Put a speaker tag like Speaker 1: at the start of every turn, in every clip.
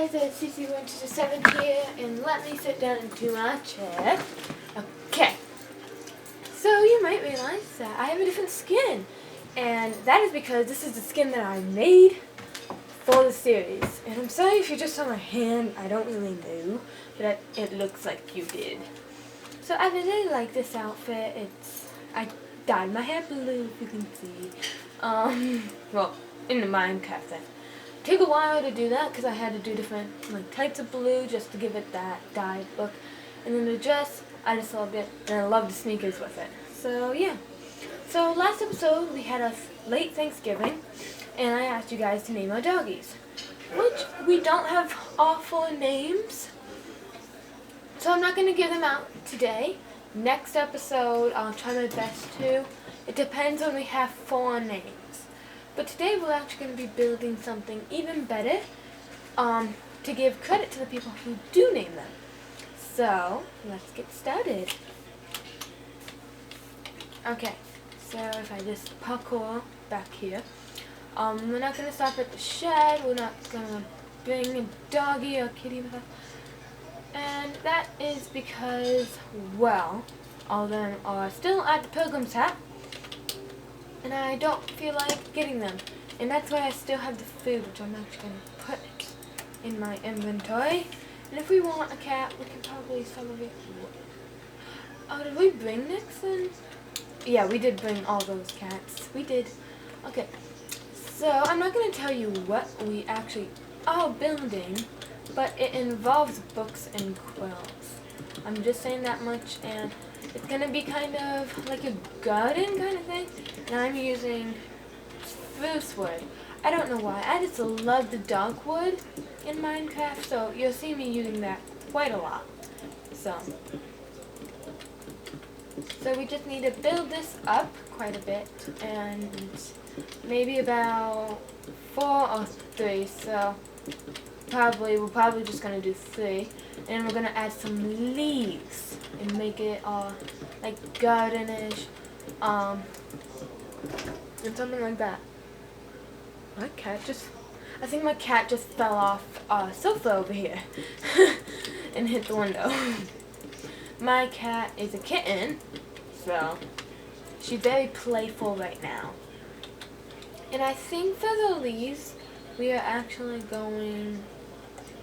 Speaker 1: guys, it's CeCe going to the 7th here, and let me sit down into my chair. Okay, so you might realize that I have a different skin, and that is because this is the skin that I made for the series. And I'm sorry if you just saw my hand, I don't really know, but it looks like you did. So I really like this outfit. I dyed my hair blue, if you can see. Well, in the Minecraft thing. It took a while to do that because I had to do different types of blue just to give it that dyed look. And then the dress, I just loved it, and I loved the sneakers with it. So yeah. So last episode we had a late Thanksgiving, and I asked you guys to name our doggies, which we don't have awful names. So I'm not going to give them out today. Next episode I'll try my best to. It depends when we have 4 names. But today we're actually going to be building something even better to give credit to the people who do name them. So, let's get started. Okay, so if I just parkour back here. We're not going to stop at the shed. We're not going to bring a doggy or kitty with us. And that is because, well, all of them are still at the Pilgrim's hat. And I don't feel like getting them. And that's why I still have the food, which I'm actually going to put in my inventory. And if we want a cat, we can probably celebrate. Oh, did we bring Nixon? Yeah, we did bring all those cats. We did. Okay. So, I'm not going to tell you what we actually are building, but it involves books and quills. I'm just saying that much, and it's going to be kind of like a garden kind of thing. And I'm using spruce wood. I don't know why. I just love the dark wood in Minecraft, so you'll see me using that quite a lot. So we just need to build this up quite a bit, and maybe about 4 or 3. So we're probably just gonna do 3, and we're gonna add some leaves and make it all like gardenish, and something like that. I think my cat just fell off sofa over here and hit the window. My cat is a kitten, so she's very playful right now. And I think for the leaves, we are actually going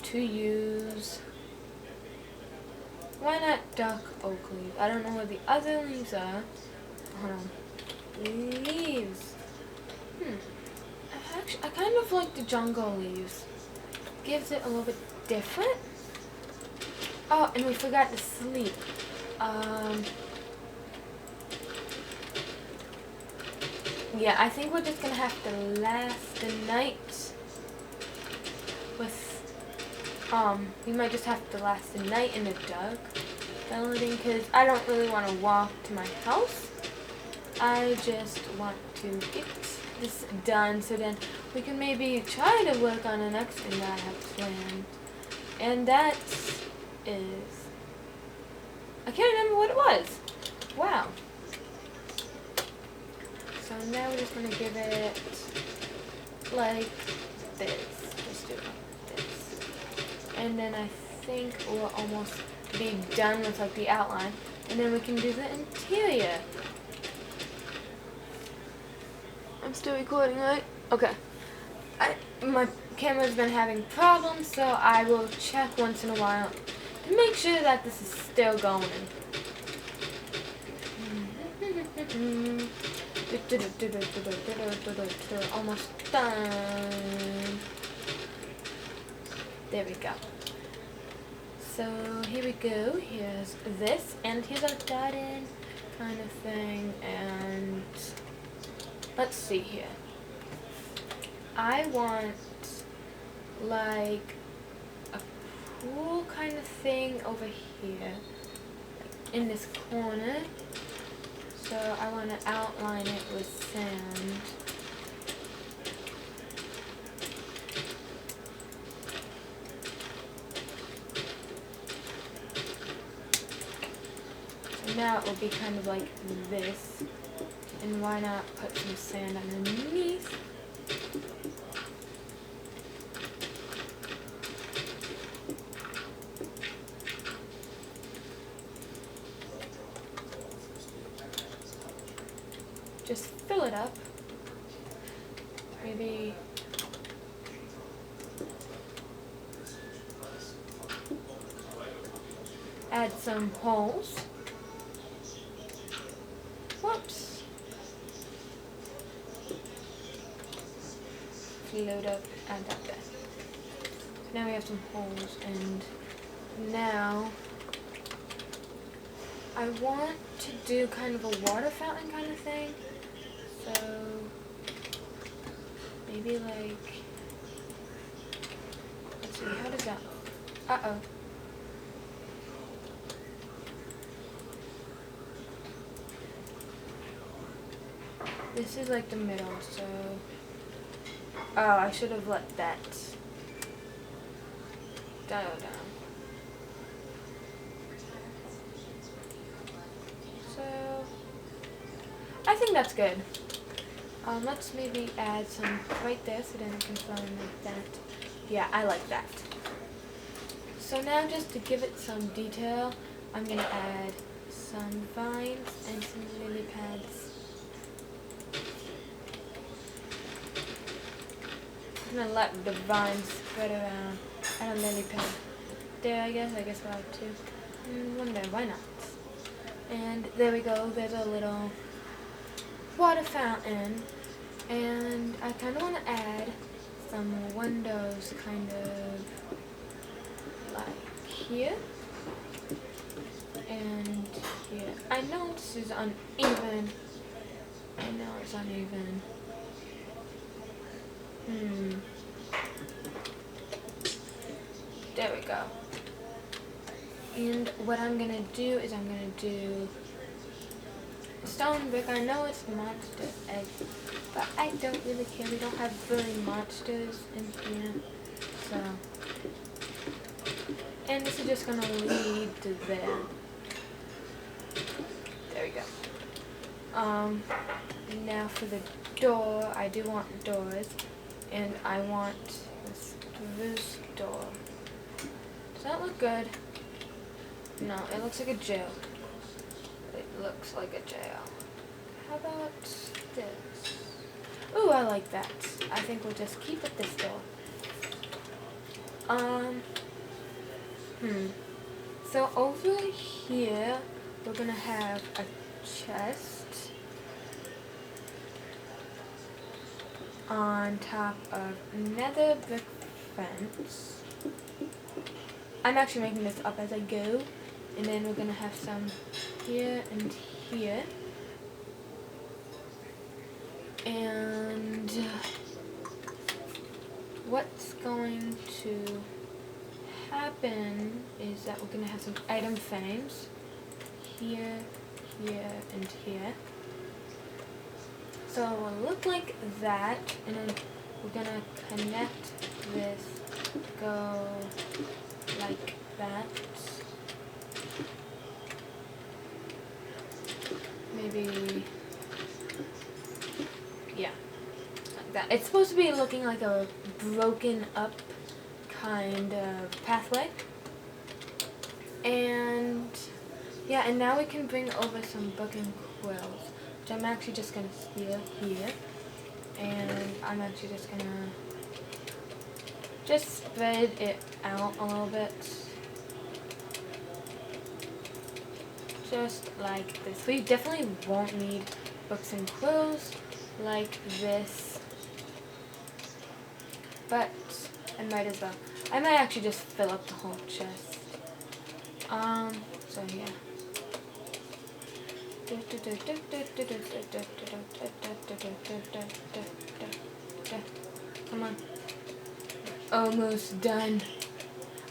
Speaker 1: to use, why not dark oak leaves? I don't know where the other leaves are. Hold on. Leaves. I kind of like the jungle leaves. Gives it a little bit different. Oh, and we forgot to sleep. Yeah, I think we're just gonna have to last the night with, we might just have to last the night in the dark building, because I don't really want to walk to my house. I just want to get this done, so then we can maybe try to work on the next thing that I have planned. And that is, I can't remember what it was. Wow. So now we're just going to give it like this. Just do it like this. And then I think we'll almost be done with like the outline. And then we can do the interior. I'm still recording, right? Okay. My camera's been having problems, so I will check once in a while to make sure that this is still going. Almost done. There we go. So here we go. Here's this, and here's our garden kind of thing, and let's see here. I want like a pool kind of thing over here, like in this corner. So I want to outline it with sand. So now it will be kind of like this. And why not put some sand underneath? just fill it up. Maybe add some holes. Whoops. Load up, add that there. Now we have some holes, and now I want to do kind of a water fountain kind of thing. So maybe like, let's see, how does that, uh-oh. This is like the middle, so, oh, I should have let that dial down. So, I think that's good. Let's maybe add some right there so then we can fill in like that. Yeah, I like that. So now just to give it some detail, I'm going to add some vines and some lily pads. I'm going to let the vines spread around. Add a lily pad there, I guess we'll have two. One there, why not? And there we go, there's a little water fountain. And I kind of want to add some windows kind of like here and here. I know this is uneven. I know it's uneven. There we go. And what I'm going to do is I'm going to do stone brick. I know it's monster egg, but I don't really care. We don't have really monsters in here. So, and this is just going to lead to there. There we go. Now for the door, I do want doors, and I want this door. Does that look good? No, it looks like a jail. It looks like a jail. How about this? Ooh, I like that. I think we'll just keep it this door. So over here, we're gonna have a chest on top of nether brick fence. I'm actually making this up as I go. And then we're gonna have some here and here. And what's going to happen is that we're gonna have some item frames here, here, and here. So it will look like that, and then we're gonna connect this, go like that. Maybe, yeah, like that. It's supposed to be looking like a broken up kind of pathway. And yeah, and now we can bring over some book and quills, which I'm actually just going to steal here. And I'm actually just going to just spread it out a little bit. Just like this. We definitely won't need books and quills like this, but I might as well. I might actually just fill up the whole chest. So yeah. Come on. Almost done.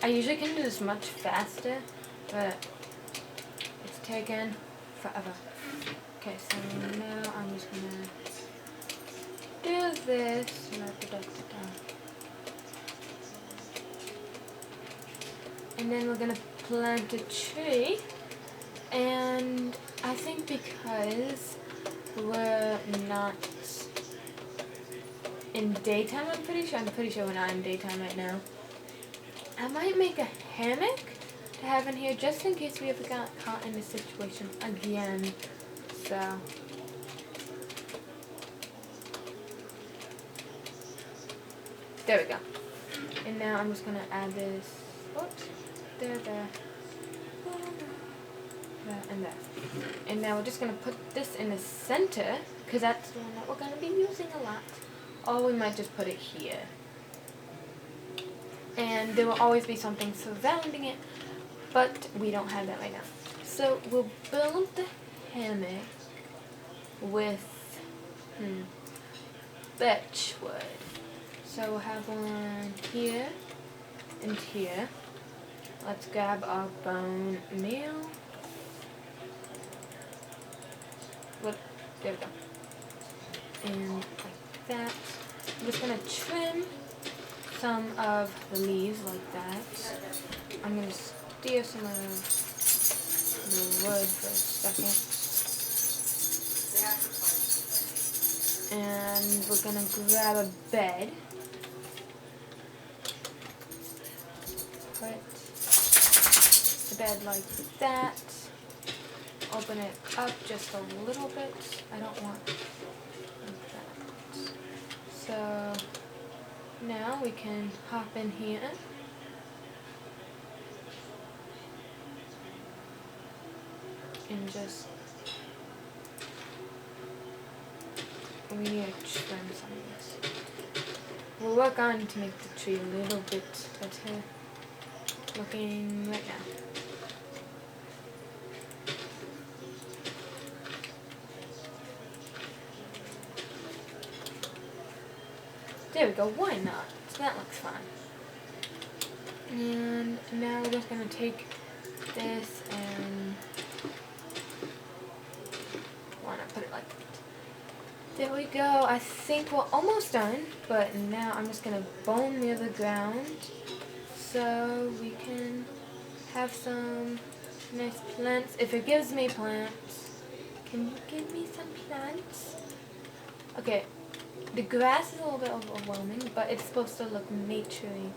Speaker 1: I usually can do this much faster, but it's taken forever. Okay, so now I'm just gonna do this. And then we're gonna plant a tree. And I think because we're not in daytime, I'm pretty sure we're not in daytime right now, I might make a hammock to have in here just in case we ever got caught in this situation again. So There we go. And now I'm just gonna add this. Oops. There. And there. And now we're just gonna put this in the center, because that's the one that we're gonna be using a lot. Or we might just put it here. And there will always be something surrounding it, but we don't have that right now. So we'll build the hammock with birch wood. So we'll have one here and here. Let's grab our bone meal. Look, there we go. And like that. I'm just gonna trim some of the leaves like that. I'm gonna steer some of the wood for a second. And we're gonna grab a bed. Put the bed like that. Open it up just a little bit. I don't want like that. So now we can hop in here. And just, we need to trim some of this. We'll work on to make the tree a little bit better looking right now. There we go, why not? So that looks fun. And now we're just going to take this and why not put it like that? There we go. I think we're almost done, but now I'm just going to bone near the ground so we can have some nice plants. If it gives me plants, can you give me some plants? Okay. The grass is a little bit overwhelming, but it's supposed to look naturey.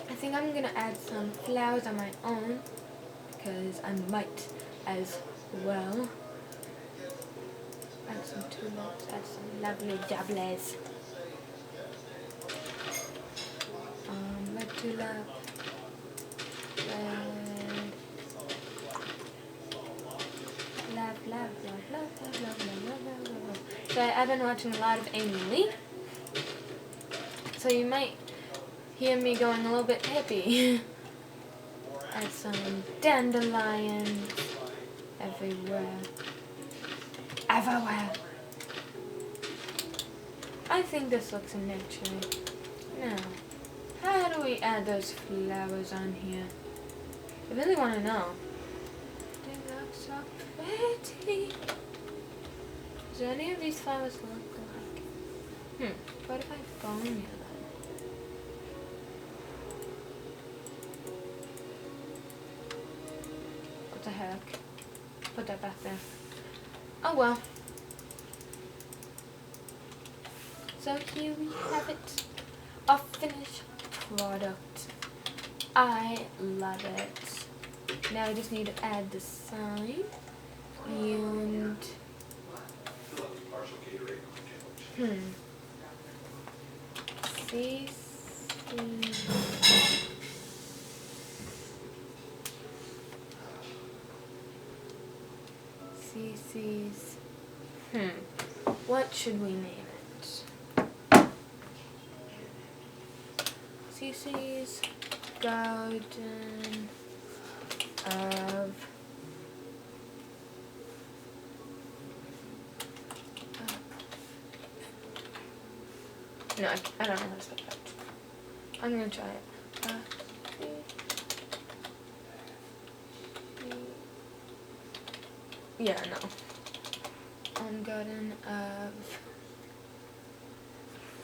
Speaker 1: I think I'm going to add some flowers on my own, because I might as well. Add some tulips, add some lovely doublers. Red tulip, red. Love. So I've been watching a lot of Amy Lee, so you might hear me going a little bit hippie. Add some dandelions everywhere. I think this looks natural. Now, how do we add those flowers on here? I really want to know. They look so pretty. Do any of these flowers look like? What if I bone you them? What the heck? Put that back there. Oh well. So here we have it. A finished product. I love it. Now I just need to add the sign. And CeCe's. What should we name it? CeCe's Garden of no, I don't know how to spell that. I'm gonna try it. Yeah, no. Garden of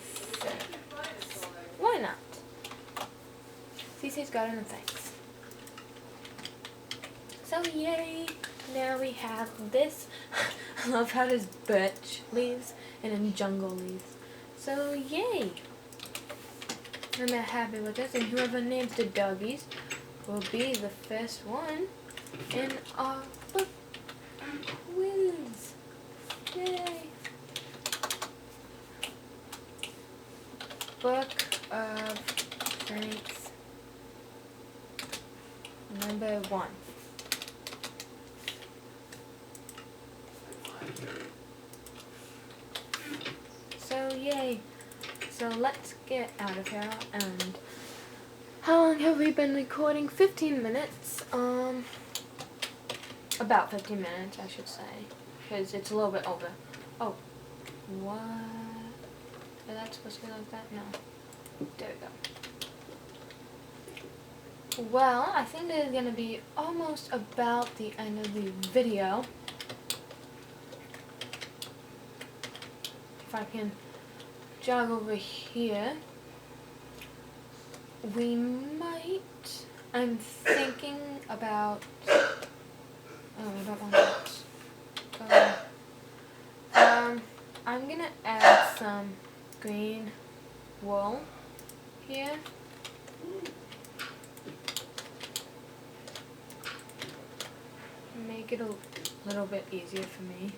Speaker 1: Thanks. Why not? CeCe's Garden of Thanks. So yay! Now we have this. I love how there's birch leaves and then jungle leaves. So yay! I'm not happy with this, and whoever names the doggies will be the first one in our book quiz. Yay! But Yay! So let's get out of here. And how long have we been recording? 15 minutes. About 15 minutes, I should say, because it's a little bit over. Oh, what? Is that supposed to be like that? No. There we go. Well, I think this is going to be almost about the end of the video. If I can jog over here, we might, I'm thinking about, oh, I don't want that. I'm going to add some green wool here. Make it a little bit easier for me.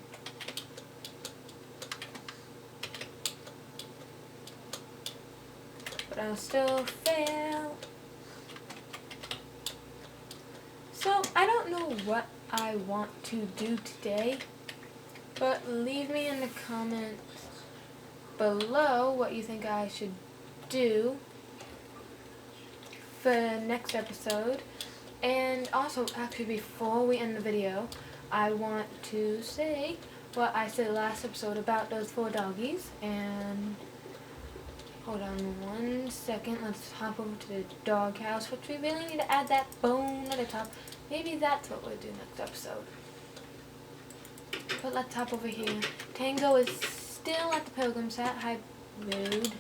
Speaker 1: But I'll still fail. So I don't know what I want to do today, but leave me in the comments below what you think I should do for the next episode. And also, actually, before we end the video, I want to say what I said last episode about those 4 doggies. And hold on 1 second, let's hop over to the doghouse, which we really need to add that bone at the top. Maybe that's what we'll do next episode. But let's hop over here. Tango is still at the Pilgrim's Hat. Hi, rude.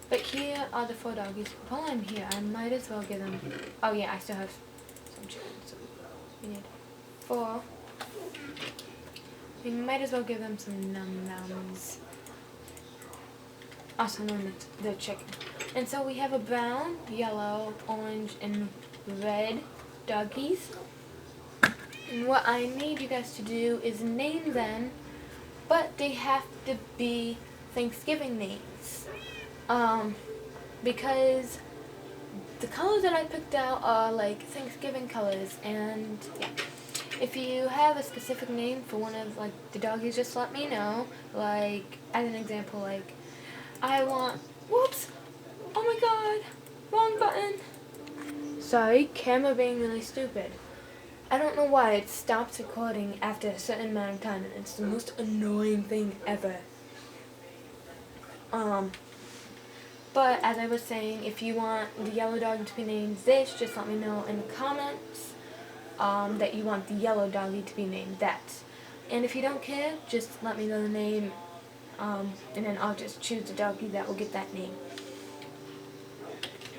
Speaker 1: But here are the 4 doggies. While I'm here, I might as well give them. Oh yeah, I still have some chicken. So we need 4. We might as well give them some num-nums. Also known as the chicken. And so we have a brown, yellow, orange, and red doggies. And what I need you guys to do is name them, but they have to be Thanksgiving names. Because the colors that I picked out are like Thanksgiving colors, and yeah. If you have a specific name for one of like the doggies, just let me know. Like, as an example, like, I want, whoops, oh my god, wrong button. Sorry, camera being really stupid. I don't know why it stops recording after a certain amount of time, and it's the most annoying thing ever. But as I was saying, if you want the yellow dog to be named this, just let me know in the comments that you want the yellow doggy to be named that. And if you don't care, just let me know the name, and then I'll just choose the doggy that will get that name.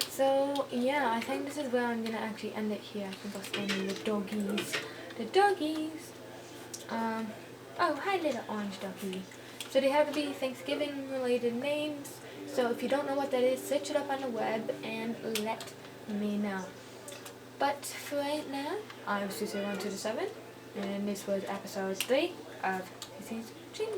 Speaker 1: So yeah, I think this is where I'm gonna actually end it here. I think I'll stay in the doggies. The doggies. Oh, hi little orange doggy. So they have to be Thanksgiving related names. So if you don't know what that is, search it up on the web and let me know. But for right now, I'm CeCe's 127, and this was episode 3 of CeCe's Dream